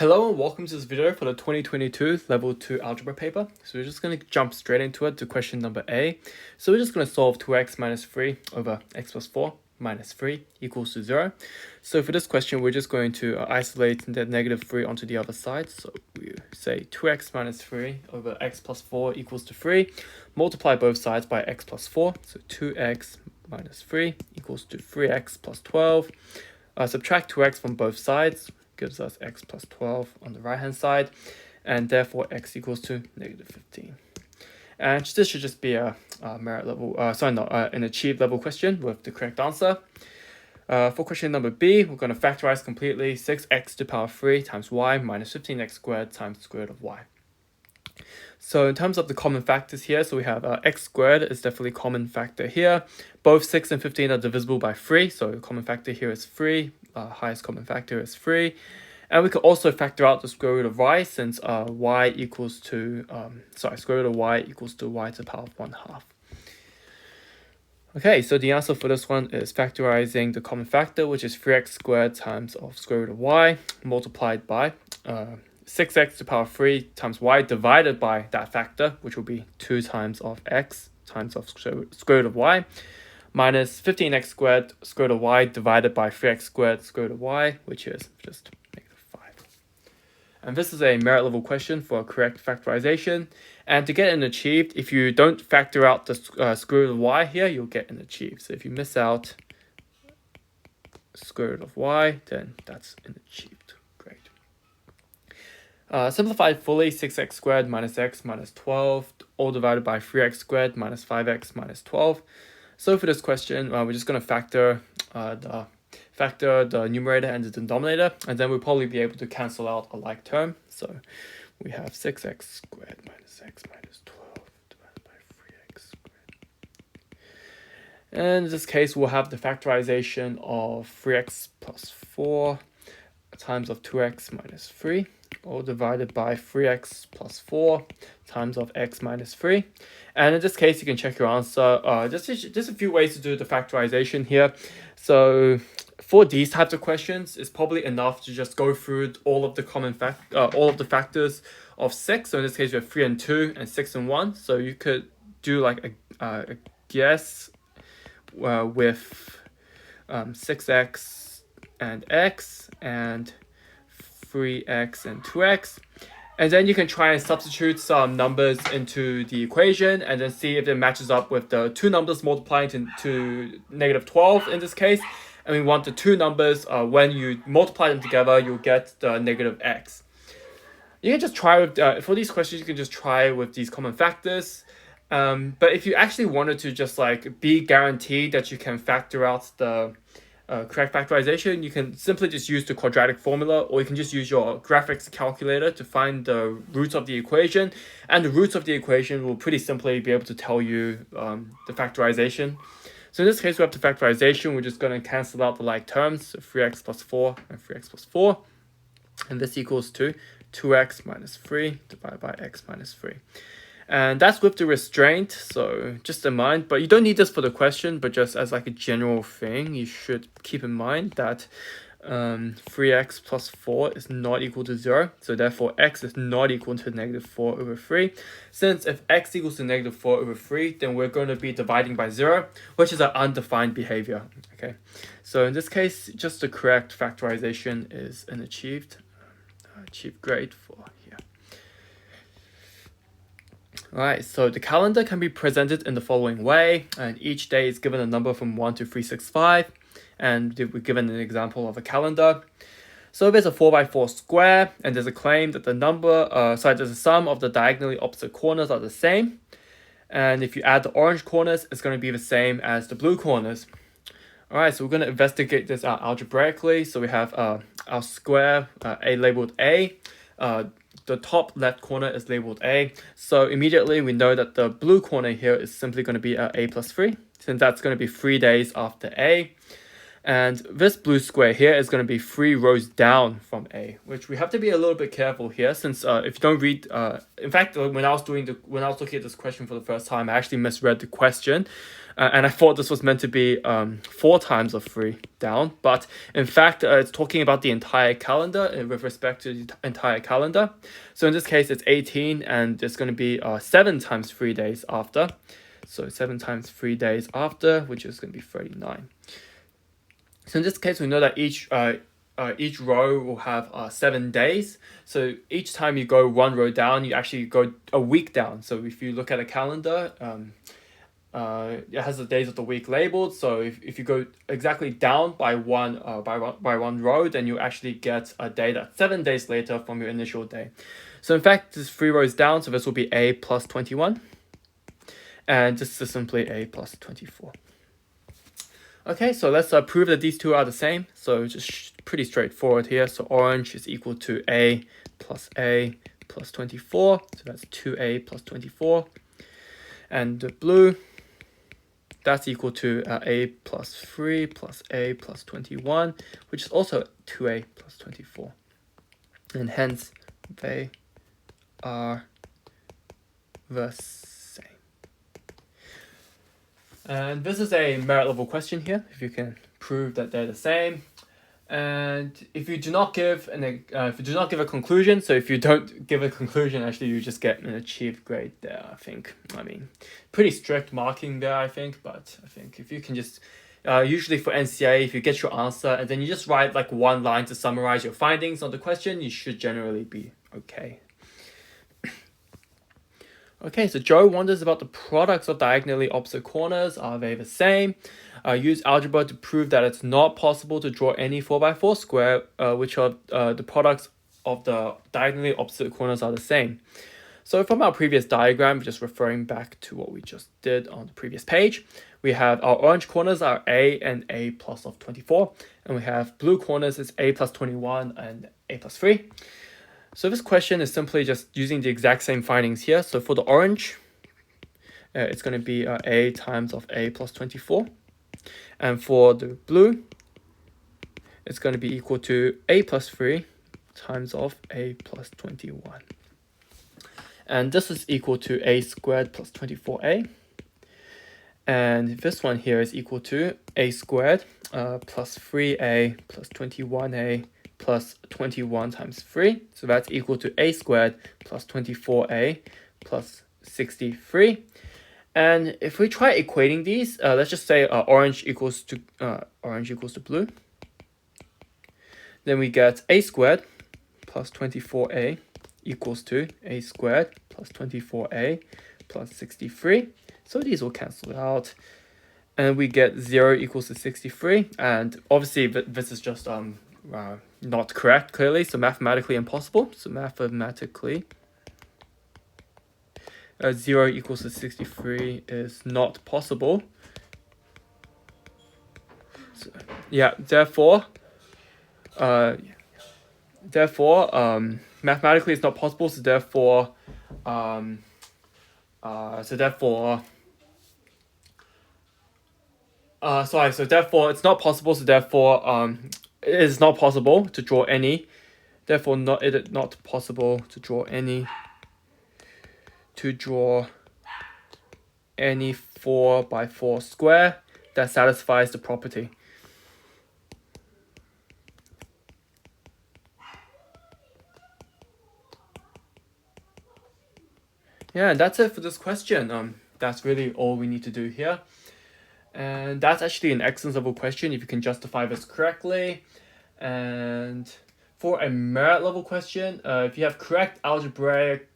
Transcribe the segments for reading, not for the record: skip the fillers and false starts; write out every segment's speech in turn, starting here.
Hello and welcome to this video for the 2022 Level 2 Algebra paper. So we're just going to jump straight into it to question number A. So we're just going to solve 2x minus 3 over x plus 4 minus 3 equals to 0. So for this question, we're just going to isolate the negative 3 onto the other side. So we say 2x minus 3 over x plus 4 equals to 3. Multiply both sides by x plus 4. So 2x minus 3 equals to 3x plus 12. Subtract 2x from both sides. Gives us x plus 12 on the right hand side, and therefore x equals to negative 15. And this should just be a merit level, an achieved level question with the correct answer. For question number B, we're going to factorize completely 6x to the power 3 times y minus 15x squared times the square root of y. So in terms of the common factors here, so we have x squared is definitely a common factor here. Both 6 and 15 are divisible by 3, so the common factor here is 3. Highest common factor is 3. And we could also factor out the square root of y since y equals to, square root of y equals to y to the power of 1/2. Okay, so the answer for this one is factorizing the common factor, which is 3x squared times of square root of y multiplied by 6x to the power 3 times y divided by that factor, which will be 2 times of x times of square root of y, minus 15x squared square root of y divided by 3x squared square root of y, which is just negative 5. And this is a merit level question for a correct factorization. And to get an achieved, if you don't factor out the square root of y here, you'll get an achieved. So if you miss out square root of y, then that's an achieved. Great. Simplified fully, 6x squared minus x minus 12, all divided by 3x squared minus 5x minus 12. So for this question, we're just going to factor the numerator and the denominator, and then we'll probably be able to cancel out a like term. So we have 6x squared minus x minus 12 divided by 3x squared. And in this case, we'll have the factorization of 3x plus 4 times of 2x minus 3, all divided by 3x plus 4 times of x minus 3. And in this case, you can check your answer. Just a few ways to do the factorization here. So for these types of questions, it's probably enough to just go through all of the all of the factors of 6. So in this case, we have 3 and 2 and 6 and 1. So you could do like a guess with 6x and x and 3x and 2x. And then you can try and substitute some numbers into the equation and then see if it matches up with the two numbers multiplying to negative 12 in this case. And we want the two numbers, when you multiply them together, you'll get the negative x. You can just try with, for these questions, you can just try with these common factors. But if you actually wanted to just like be guaranteed that you can factor out the correct factorization, you can simply just use the quadratic formula, or you can just use your graphics calculator to find the roots of the equation, and the roots of the equation will pretty simply be able to tell you the factorization. So in this case, we have the factorization. We're just going to cancel out the like terms, so 3x plus 4 and 3x plus 4, and this equals to 2x minus 3 divided by x minus 3. And that's with the restraint, so just in mind, but you don't need this for the question, but just as like a general thing, you should keep in mind that 3x plus 4 is not equal to 0, so therefore x is not equal to negative 4 over 3. Since if x equals to negative 4 over 3, then we're going to be dividing by 0, which is an undefined behavior. Okay, so in this case, just the correct factorization is an achieved grade for here. Alright, so the calendar can be presented in the following way, and each day is given a number from 1 to 365, and we're given an example of a calendar. So there's a 4x4 square, and there's a claim that there's a sum of the diagonally opposite corners are the same, and if you add the orange corners, it's going to be the same as the blue corners. Alright, so we're going to investigate this out algebraically. So we have our square, A labeled A. The top left corner is labeled A. So immediately we know that the blue corner here is simply going to be A plus 3, since that's going to be 3 days after A. And this blue square here is going to be 3 rows down from A, which we have to be a little bit careful here, since if you don't read, in fact, when I was looking at this question for the first time, I actually misread the question, and I thought this was meant to be 4 times of 3 down, but in fact, it's talking about the entire calendar with respect to the entire calendar. So in this case, it's 18, and it's going to be 7 times 3 days after. So 7 times 3 days after, which is going to be 39. So in this case, we know that each row will have 7 days. So each time you go 1 row down, you actually go a week down. So if you look at a calendar, it has the days of the week labeled. So if you go exactly down by one row, then you actually get a day that's 7 days later from your initial day. So in fact, this 3 rows down, so this will be A plus 21. And this is simply A plus 24. Okay, so let's prove that these two are the same. So just pretty straightforward here. So orange is equal to A plus 24. So that's 2A plus 24. And the blue, that's equal to A plus 3 plus A plus 21, which is also 2A plus 24. And hence, they are the same. And this is a merit level question here, if you can prove that they're the same. And if you do not give a conclusion, so if you don't give a conclusion, actually you just get an achieved grade there, I think. I mean, pretty strict marking there, I think, but I think if you can just, usually for NCA, if you get your answer and then you just write like 1 line to summarize your findings on the question, you should generally be okay. Okay, so Joe wonders about the products of diagonally opposite corners. Are they the same? Use algebra to prove that it's not possible to draw any 4x4 square, which are the products of the diagonally opposite corners are the same. So from our previous diagram, just referring back to what we just did on the previous page, we have our orange corners are A and A plus of 24, and we have blue corners is A plus 21 and A plus 3. So this question is simply just using the exact same findings here. So for the orange, it's going to be A times of A plus 24. And for the blue, it's going to be equal to A plus 3 times of A plus 21. And this is equal to A squared plus 24A. And this one here is equal to A squared plus 3A plus 21A plus 21 times 3. So that's equal to A squared plus 24A plus 63. And if we try equating these, let's just say orange equals to blue. Then we get A squared plus 24A equals to A squared plus 24A plus 63. So these will cancel out. And we get 0 equals to 63. And obviously this is just not correct, clearly, so mathematically impossible. So mathematically, 0 equals to 63 is not possible. So, yeah, therefore, mathematically it's not possible. So therefore, it's not possible. So therefore, it is not possible to draw any. Therefore, it is not possible to draw any 4x4 square that satisfies the property. Yeah, and that's it for this question. That's really all we need to do here. And that's actually an excellent level question if you can justify this correctly. And for a merit level question, if you have correct algebraic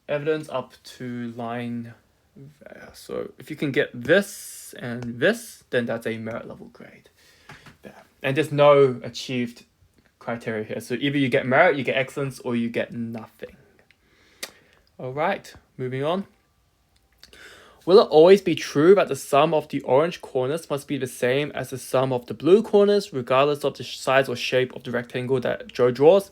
evidence up to line there. So if you can get this and this, then that's a merit level grade there. And there's no achieved criteria here. So either you get merit, you get excellence, or you get nothing. All right, moving on. Will it always be true that the sum of the orange corners must be the same as the sum of the blue corners, regardless of the size or shape of the rectangle that Joe draws?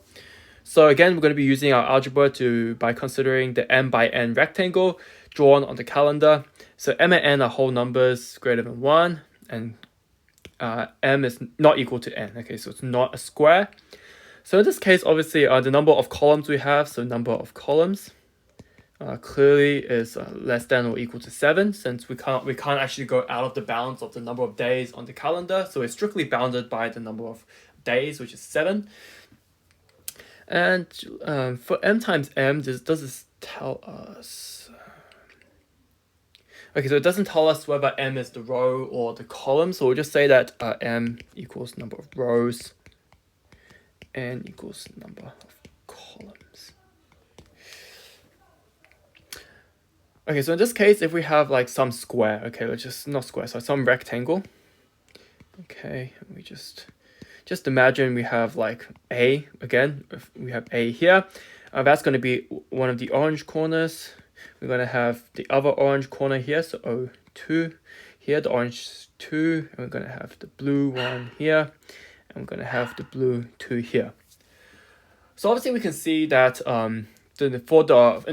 So again, we're going to be using our algebra by considering the m by n rectangle drawn on the calendar. So m and n are whole numbers greater than 1, and m is not equal to n. Okay, so it's not a square. So in this case, obviously, the number of columns we have, so number of columns, clearly is less than or equal to 7, since we can't actually go out of the bounds of the number of days on the calendar. So it's strictly bounded by the number of days, which is 7. And for m times m, does this tell us? Okay, so it doesn't tell us whether m is the row or the column. So we'll just say that m equals number of rows, n equals number of columns. Okay, so in this case, if we have like some square, okay, let's just, not square, so some rectangle. Okay, we just imagine we have like A, again, if we have A here. That's going to be one of the orange corners. We're going to have the other orange corner here, so O2 here, the orange 2, and we're going to have the blue one here, and we're going to have the blue 2 here. So obviously we can see that in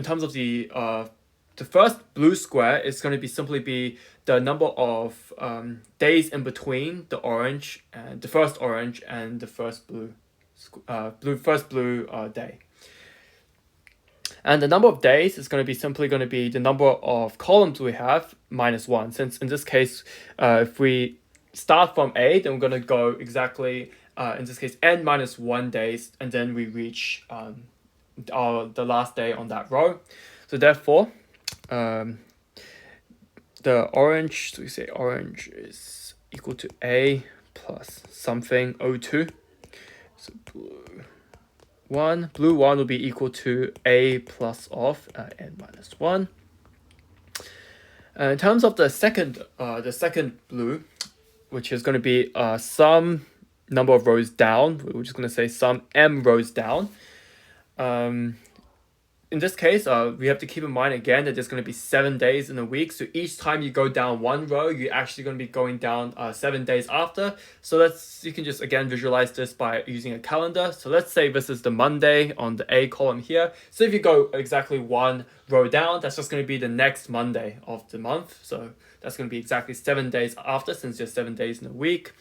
terms of the first blue square is going to simply be the number of days in between the orange and the first orange and the first blue day. And the number of days is going to be simply going to be the number of columns we have minus 1. Since in this case, if we start from A, then we're going to go exactly, in this case, n minus 1 days, and then we reach the last day on that row. So therefore, the orange, so we say orange is equal to A plus something O2. So blue 1 will be equal to A plus of n minus 1. In terms of the second blue, which is going to be some number of rows down, we're just going to say some m rows down. In this case, we have to keep in mind again that there's going to be 7 days in a week. So each time you go down one row, you're actually going to be going down 7 days after. So you can just again visualize this by using a calendar. So let's say this is the Monday on the A column here. So if you go exactly one row down, that's just going to be the next Monday of the month. So that's going to be exactly 7 days after, since there's 7 days in a week.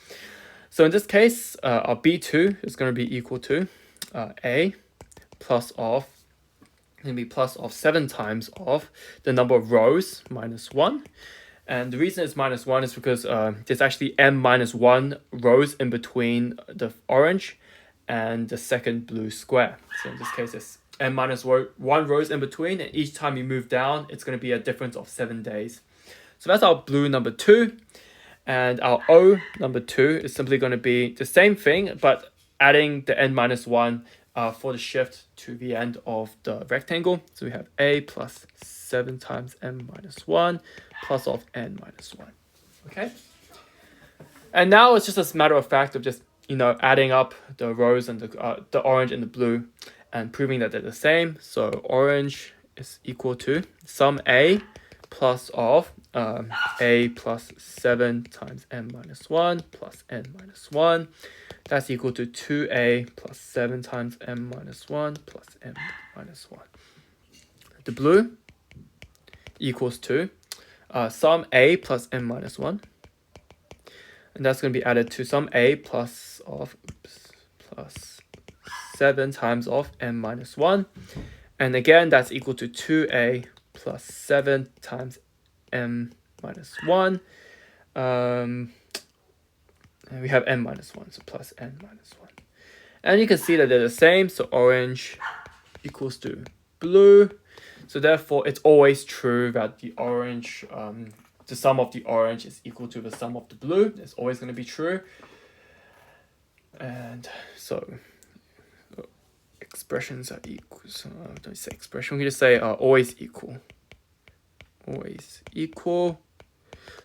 So in this case, our B2 is going to be equal to A plus of, going to be plus of 7 times of the number of rows minus 1. And the reason it's minus 1 is because there's actually m minus 1 rows in between the orange and the second blue square. So in this case, it's m minus 1 rows in between, and each time you move down, it's going to be a difference of 7 days. So that's our blue number 2. And our O number 2 is simply going to be the same thing, but adding the n minus 1 for the shift to the end of the rectangle. So we have A plus 7 times m minus 1 plus of n minus 1. Okay? And now it's just a matter of fact of just, adding up the rows and the orange and the blue and proving that they're the same. So orange is equal to sum A plus of A plus 7 times m minus 1 plus n minus 1. That's equal to 2A plus 7 times m minus 1 plus m minus 1. The blue equals to sum A plus m minus 1. And that's going to be added to sum A plus 7 times of m minus 1. And again, that's equal to 2A plus 7 times m minus 1. And we have n minus 1, so plus n minus 1. And you can see that they're the same, so orange equals to blue. So therefore, it's always true that the orange, the sum of the orange is equal to the sum of the blue. It's always going to be true. And so expressions are equal. So don't say expression, we can just say always equal. Always equal.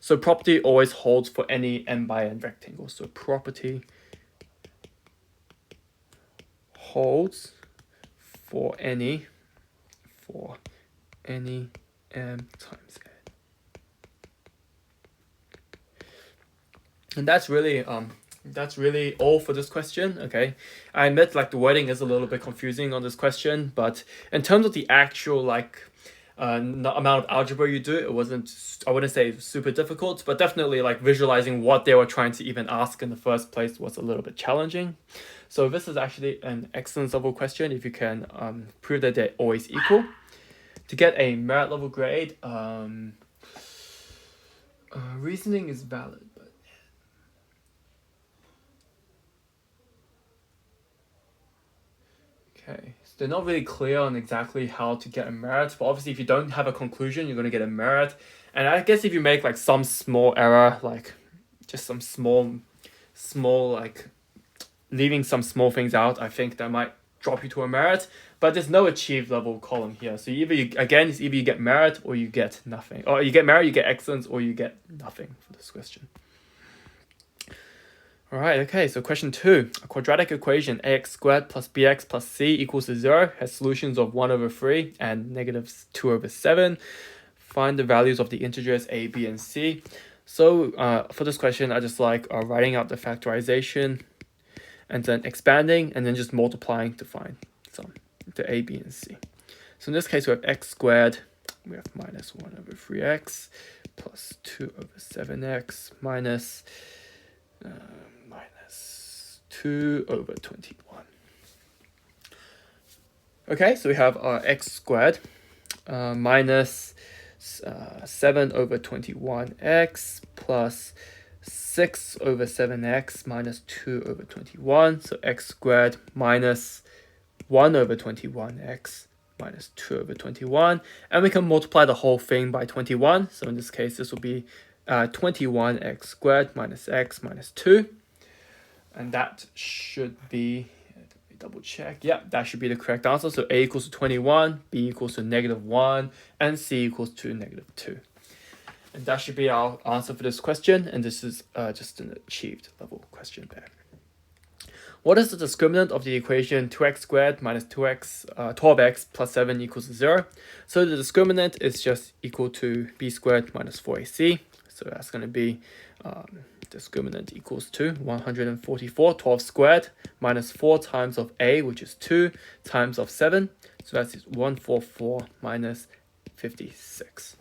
So property always holds for any n by n rectangle. So property holds for any m times n. And that's really all for this question. Okay, I admit the wording is a little bit confusing on this question, but in terms of the actual amount of algebra you do. It wasn't, I wouldn't say super difficult, but definitely like visualizing what they were trying to even ask in the first place was a little bit challenging. So this is actually an excellence level question if you can prove that they're always equal. To get a merit level grade, reasoning is valid, but okay, so they're not really clear on exactly how to get a merit, but obviously if you don't have a conclusion, you're going to get a merit. And I guess if you make like some small error, like just some small like leaving some small things out, I think that might drop you to a merit, but there's no achieved level column here. So it's either you get merit or you get nothing. Or you get merit, you get excellence, or you get nothing for this question. All right, okay, so question 2. A quadratic equation ax squared plus bx plus c equals to 0 has solutions of 1 over 3 and negative 2 over 7. Find the values of the integers a, b, and c. So for this question, I just like writing out the factorization and then expanding and then just multiplying to find the a, b, and c. So in this case, we have x squared, we have minus 1 over 3x plus 2 over 7x minus 2 over 21. Okay, so we have our x squared minus 7 over 21x plus 6 over 7x minus 2 over 21. So x squared minus 1 over 21x minus 2 over 21. And we can multiply the whole thing by 21. So in this case, this will be 21x squared minus x minus 2. And that should be, let me double check. Yeah, that should be the correct answer. So a equals to 21, b equals to -1, and c equals to -2. And that should be our answer for this question. And this is just an achieved level question there. What is the discriminant of the equation 2x squared minus 12x plus 7 equals to 0? So the discriminant is just equal to b squared minus 4ac. So that's going to be discriminant equals to 144, 12 squared minus 4 times of a, which is 2, times of 7. So that's 144 minus 56.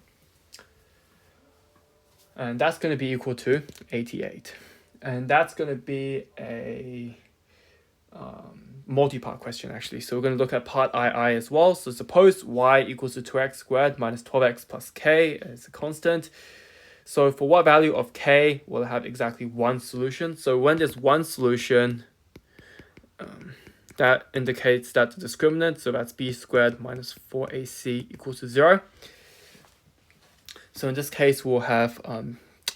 And that's going to be equal to 88. And that's going to be a multi-part question actually. So we're going to look at part II as well. So suppose y equals to 2x squared minus 12x plus k as a constant. So for what value of k, we'll have exactly one solution. So when there's one solution, that indicates that the discriminant, so that's b squared minus 4ac equals to 0. So in this case, we'll have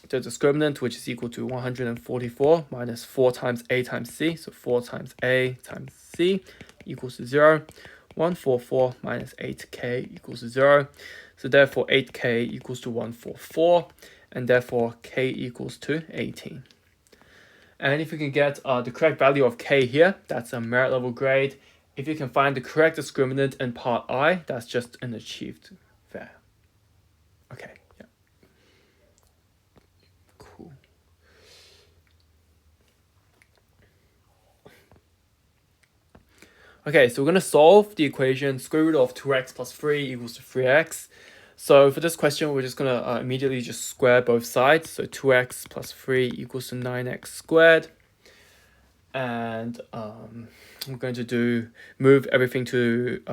the discriminant, which is equal to 144 minus 4 times a times c. So 4 times a times c equals to 0. 144 minus 8k equals to 0. So therefore 8k equals to 144. And therefore k equals to 18. And if you can get the correct value of k here, that's a merit level grade. If you can find the correct discriminant in part I, that's just an achieved there. Okay, yeah. Cool. Okay, so we're going to solve the equation square root of 2x plus 3 equals to 3x. So for this question, we're just going to immediately just square both sides. So 2x plus 3 equals to 9x squared. And we're going to move everything to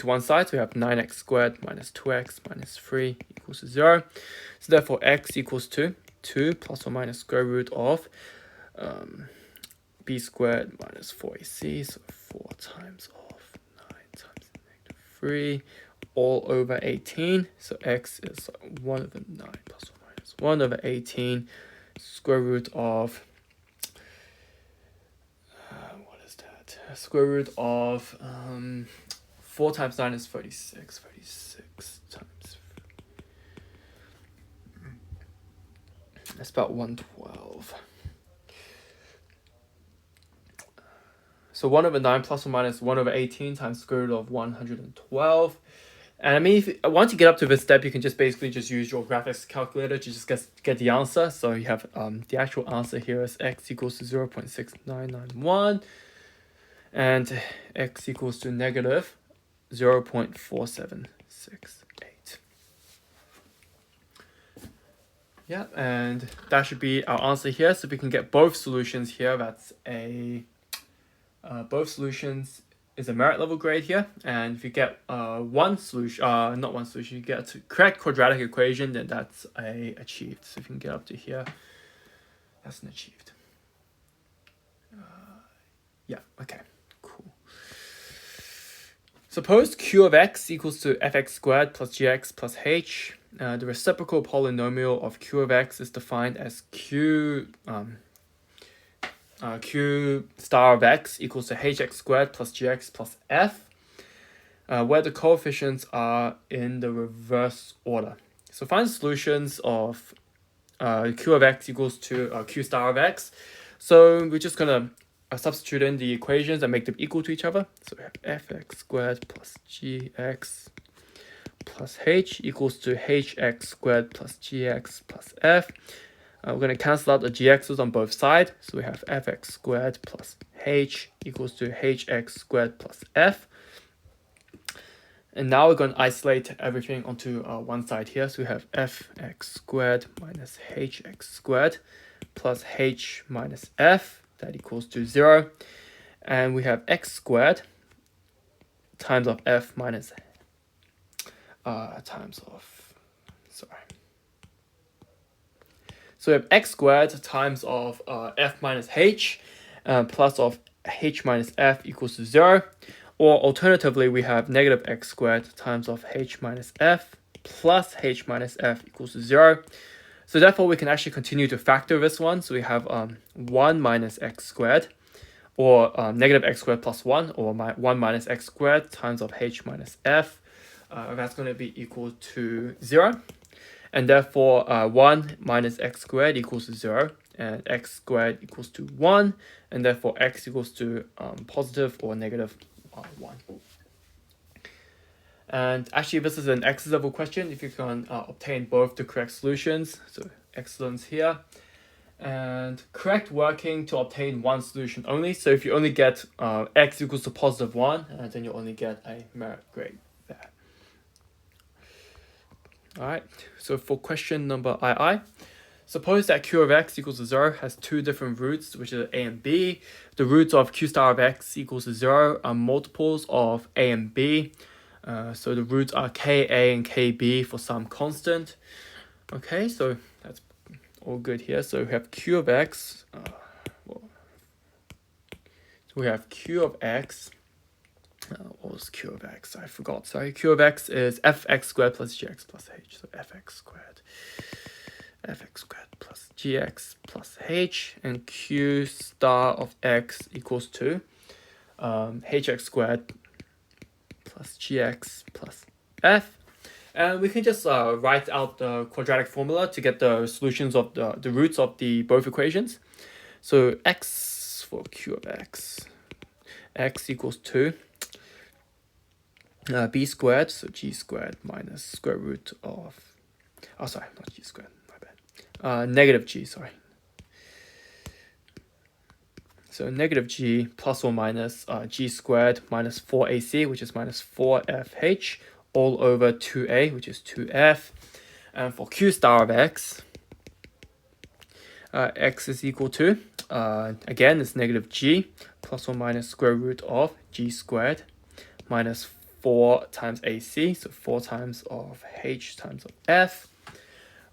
one side. So we have 9x squared minus 2x minus 3 equals to 0. So therefore x equals to 2 plus or minus square root of b squared minus 4ac. So 4 times of 9 times -3. All over 18. So x is 1 over 9 plus or minus 1 over 18 square root of what is that? Square root of 4 times 9 is 36. 36 times that's about 112. So 1 over 9 plus or minus 1 over 18 times square root of 112. And I mean, once you get up to this step, you can just basically just use your graphics calculator to just get the answer. So you have the actual answer here is x equals to 0.6991 and x equals to negative 0.4768. Yeah, and that should be our answer here. So we can get both solutions here. That's both solutions is a merit level grade here. And if you get one solution, not one solution, you get a correct quadratic equation, then that's achieved. So if you can get up to here, that's an achieved. Yeah, okay, cool. Suppose q of x equals to fx squared plus gx plus h. The reciprocal polynomial of q of x is defined as q star of x equals to hx squared plus gx plus f, where the coefficients are in the reverse order. So find the solutions of q of x equals to q star of x. So we're just going to substitute in the equations and make them equal to each other. So we have fx squared plus gx plus h equals to hx squared plus gx plus f. We're going to cancel out the gx's on both sides. So we have fx squared plus h equals to hx squared plus f. And now we're going to isolate everything onto one side here. So we have fx squared minus hx squared plus h minus f. That equals to 0. And we have x squared times of f minus So we have x squared times of f minus h plus of h minus f equals to 0. Or alternatively, we have negative x squared times of h minus f plus h minus f equals to 0. So therefore, we can actually continue to factor this one. So we have 1 minus x squared, or negative x squared plus 1, or 1 minus x squared times of h minus f. That's going to be equal to 0. And therefore, 1 minus x squared equals to 0, and x squared equals to 1, and therefore x equals to positive or negative 1. And actually, this is an excellence level question if you can obtain both the correct solutions. So excellence here. And correct working to obtain one solution only. So if you only get x equals to positive 1, then you only get a merit grade there. Alright, so for question number II, suppose that q of x equals to 0 has two different roots, which are a and b. The roots of q star of x equals to 0 are multiples of a and b. So the roots are ka and kb for some constant. Okay, so that's all good here. So we have q of x. So we have q of x. What was q of x? I forgot. Sorry. Q of x is fx squared plus gx plus h. So fx squared plus gx plus h, and q star of x equals to hx squared plus gx plus f. And we can just write out the quadratic formula to get the solutions of the roots of the both equations. So x for q of x equals to b squared, so g squared minus square root of, sorry, not g squared, my bad, negative g, sorry. So negative g plus or minus g squared minus 4ac, which is minus 4fh, all over 2a, which is 2f. And for q star of x, x is equal to, again, it's negative g plus or minus square root of g squared minus 4 times ac, so 4 times of h times of f,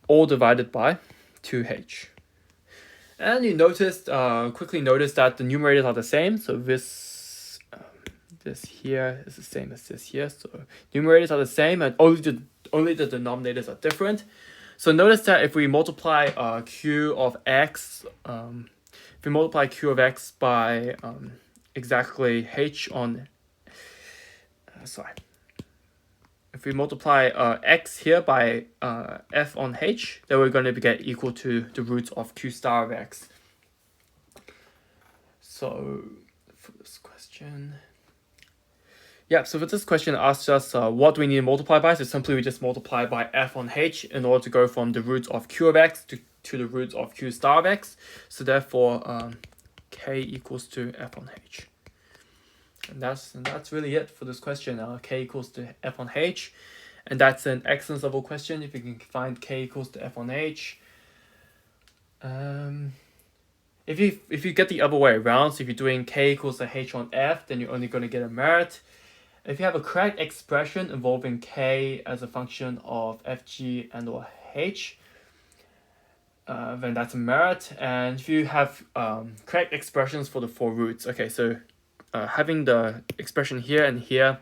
all divided by 2h. And you noticed, quickly notice that the numerators are the same. So this here is the same as this here. So numerators are the same, and only the denominators are different. So notice that if we multiply q of x, if we multiply q of x by exactly h on, if we multiply x here by f on h, then we're going to get equal to the roots of q star of x. So for this question, so for this question, it asks us what do we need to multiply by. So simply we just multiply by f on h in order to go from the roots of q of x to the roots of q star of x. So therefore, k equals to f on h. And that's really it for this question. K equals to f on h. And that's an excellence level question if you can find k equals to f on h. If you get the other way around, so if you're doing k equals to h on f, then you're only going to get a merit. If you have a correct expression involving k as a function of fg and or h, then that's a merit. And if you have correct expressions for the four roots, okay, so having the expression here and here,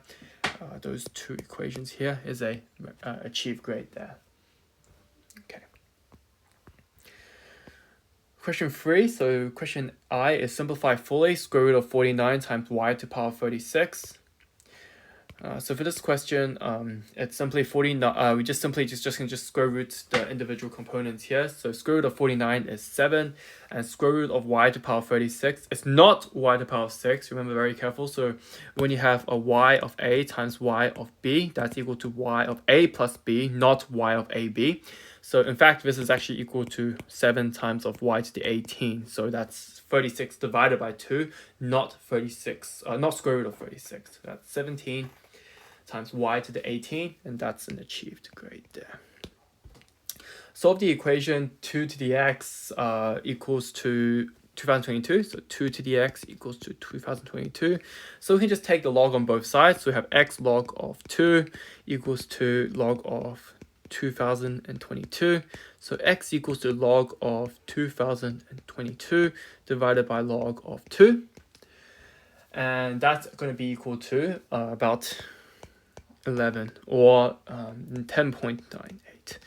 those two equations here is a achieved grade there. Okay. Question 3, so question I is simplify fully square root of 49 times y to power 36. So for this question, it's simply 49. We just can square root the individual components here. So square root of 49 is 7, and square root of y to power 36. It's not y to power 6. Remember, very careful. So when you have a y of a times y of b, that's equal to y of a plus b, not y of ab. So in fact, this is actually equal to 7 times of y to the 18. So that's 36 divided by 2, not 36. Not square root of 36. That's 17 times y to the 18, and that's an achieved grade there. Solve the equation 2 to the x equals to 2022, so 2 to the x equals to 2022. So we can just take the log on both sides. So we have x log of 2 equals to log of 2022. So x equals to log of 2022 divided by log of 2. And that's going to be equal to about 11 or 10.98.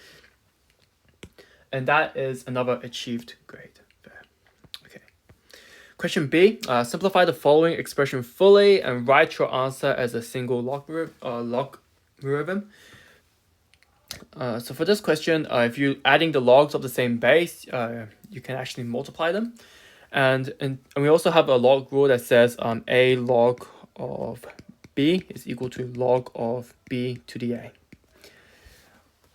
And that is another achieved grade there. Okay. Question B, simplify the following expression fully and write your answer as a single logarithm. So for this question, if you're adding the logs of the same base, you can actually multiply them. And we also have a log rule that says a log of b is equal to log of b to the a.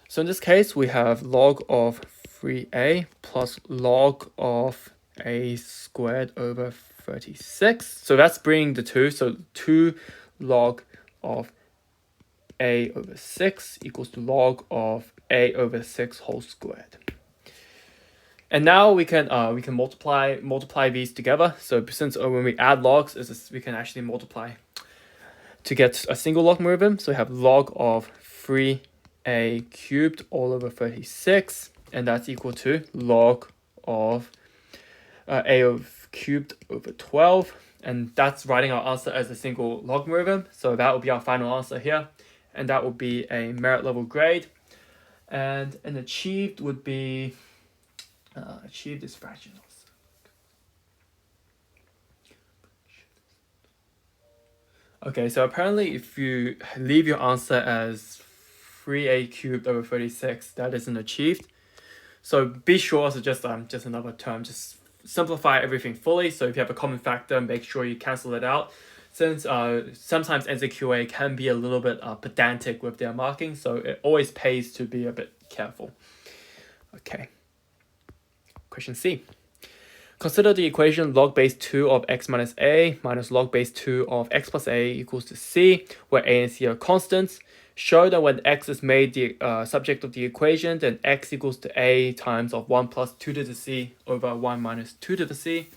So in this case, we have log of 3a plus log of a squared over 36. So that's bringing the 2. So 2 log of a over 6 equals to log of a over 6 whole squared. And now we can multiply these together. So since when we add logs, we can actually multiply to get a single logarithm. So we have log of 3a cubed all over 36, and that's equal to log of a cubed over 12, and that's writing our answer as a single logarithm. So that will be our final answer here, and that will be a merit level grade. And an achieved would be achieved is fractionals. Okay, so apparently if you leave your answer as 3a cubed over 36, that isn't achieved. So be sure to just another term, just simplify everything fully. So if you have a common factor, make sure you cancel it out. Since sometimes NCQA can be a little bit pedantic with their marking, so it always pays to be a bit careful. Okay. Question C. Consider the equation log base 2 of x minus a minus log base 2 of x plus a equals to c, where a and c are constants. Show that when x is made the subject of the equation, then x equals to a times of 1 plus 2 to the c over 1 minus 2 to the c.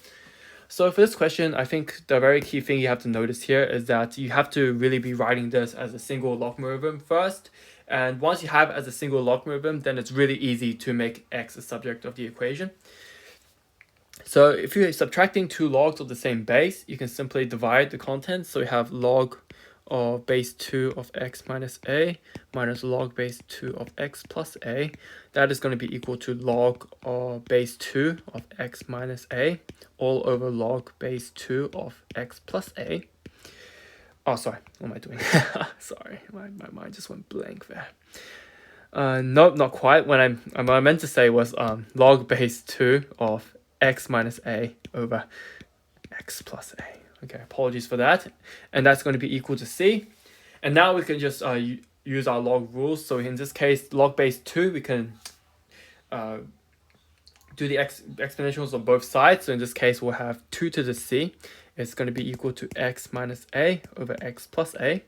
So for this question, I think the very key thing you have to notice here is that you have to really be writing this as a single logarithm first. And once you have it as a single logarithm, then it's really easy to make x a subject of the equation. So if you're subtracting two logs of the same base, you can simply divide the contents. So we have log of base 2 of x minus a minus log base 2 of x plus a. That is going to be equal to log of base 2 of x minus a all over log base 2 of x plus a. Oh, sorry, what am I doing? Sorry, my mind just went blank there. No, not quite. What I meant to say was log base 2 of x minus a over x plus a. Okay, apologies for that. And that's going to be equal to c. And now we can just use our log rules. So in this case, log base 2, we can do the exponentials on both sides. So in this case, we'll have 2 to the c. is going to be equal to x minus a over x plus a.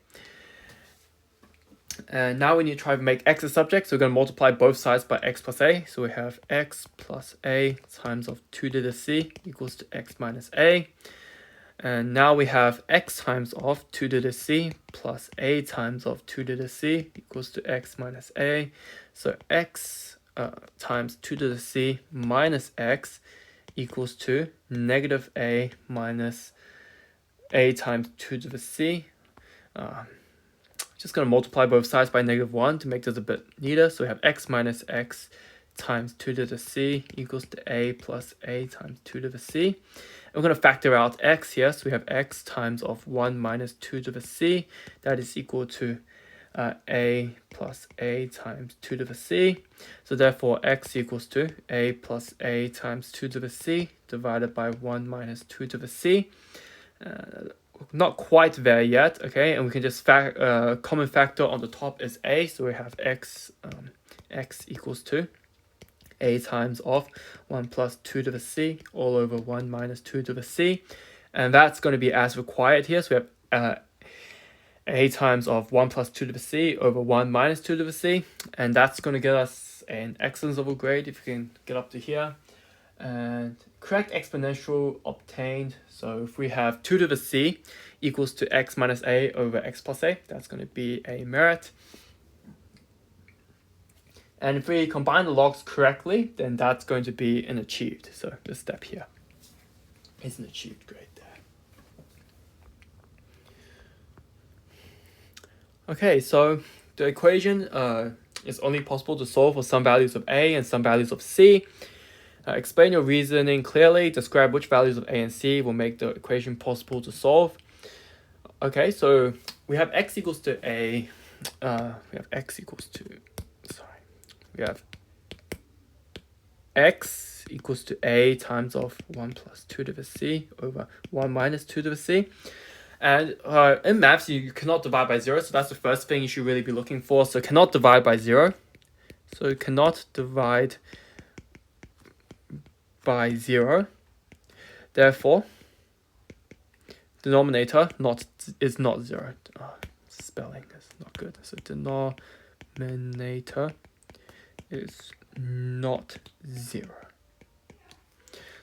And now we need to try to make x a subject, so we're going to multiply both sides by x plus a. So we have x plus a times of 2 to the c equals to x minus a. And now we have x times of 2 to the c plus a times of 2 to the c equals to x minus a. So x times 2 to the c minus x equals to negative a minus a times 2 to the c. Just going to multiply both sides by -1 to make this a bit neater. So we have x minus x times 2 to the c equals to a plus a times 2 to the c. And we're going to factor out x here. So we have x times of 1 minus 2 to the c. That is equal to a plus a times 2 to the c. So therefore x equals to a plus a times 2 to the c divided by 1 minus 2 to the c. Not quite there yet, okay, and we can just common factor on the top is a, so we have x equals to a times of 1 plus 2 to the c all over 1 minus 2 to the c, and that's going to be as required here. So we have a times of 1 plus 2 to the c over 1 minus 2 to the c, and that's going to get us an excellence level grade if you can get up to here. And correct exponential obtained. So if we have 2 to the c equals to x minus a over x plus a, that's going to be a merit. And if we combine the logs correctly, then that's going to be an achieved. So this step here is an achieved grade there. Okay, so the equation is only possible to solve for some values of a and some values of c. Explain your reasoning clearly. Describe which values of a and c will make the equation possible to solve. Okay, so we have x equals to a. We have x equals to. Sorry, we have x equals to a times of 1 plus 2 to the c over 1 minus 2 to the c. And in maths, you cannot divide by 0, so that's the first thing you should really be looking for. So cannot divide by 0. So you cannot divide by 0. Therefore, denominator is not 0. Spelling is not good. So denominator is not 0.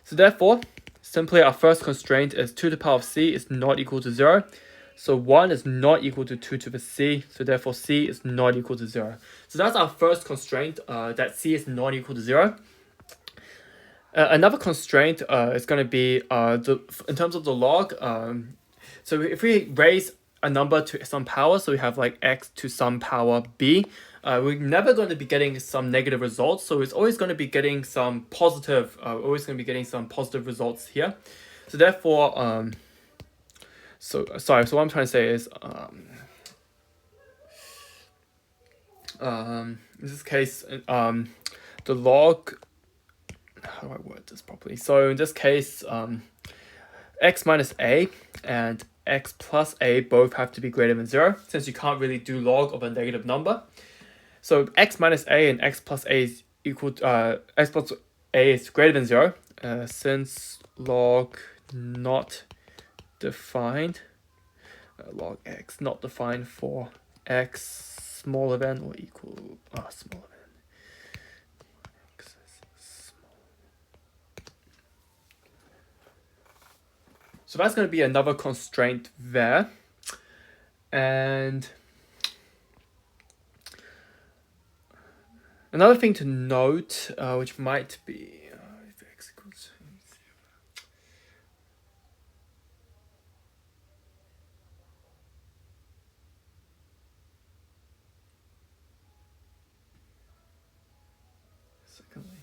So therefore, simply our first constraint is 2 to the power of c is not equal to 0. So 1 is not equal to 2 to the c. So therefore, c is not equal to 0. So that's our first constraint, that c is not equal to 0. Another constraint is going to be in terms of the log. So if we raise a number to some power, so we have like x to some power b, we're never going to be getting some negative results. So it's always going to be getting some positive. Always going to be getting some positive results here. So therefore, so what I'm trying to say is, in this case, the log. How do I word this properly? So in this case, x minus a and x plus a both have to be greater than 0, since you can't really do log of a negative number. So x minus a and x plus a is equal to, x plus a is greater than 0, since log not defined, log x not defined for x smaller than or equal, smaller than. So that's going to be another constraint there. And another thing to note, which might be if x equals 0. Secondly,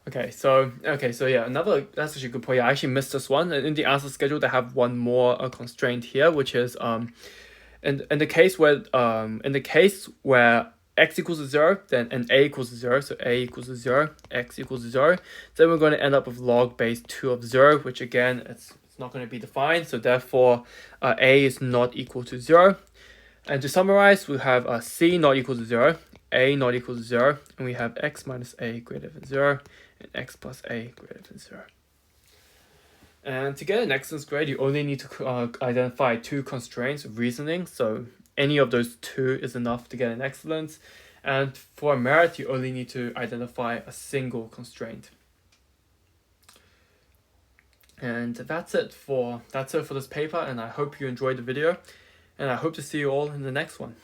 Okay, so yeah, that's actually a good point. Yeah, I actually missed this one. In the answer schedule, they have one more constraint here, which is in the case where x equals to 0, then and a equals to 0, so a equals to 0, x equals to 0, then we're going to end up with log base 2 of 0, which again it's not going to be defined. So therefore, a is not equal to 0. And to summarize, we have c not equal to 0, a not equal to 0, and we have x minus a greater than 0, and x plus a greater than 0. And to get an excellence grade, you only need to identify 2 constraints of reasoning, so any of those 2 is enough to get an excellence. And for a merit, you only need to identify a single constraint. And that's it for this paper, and I hope you enjoyed the video, and I hope to see you all in the next one.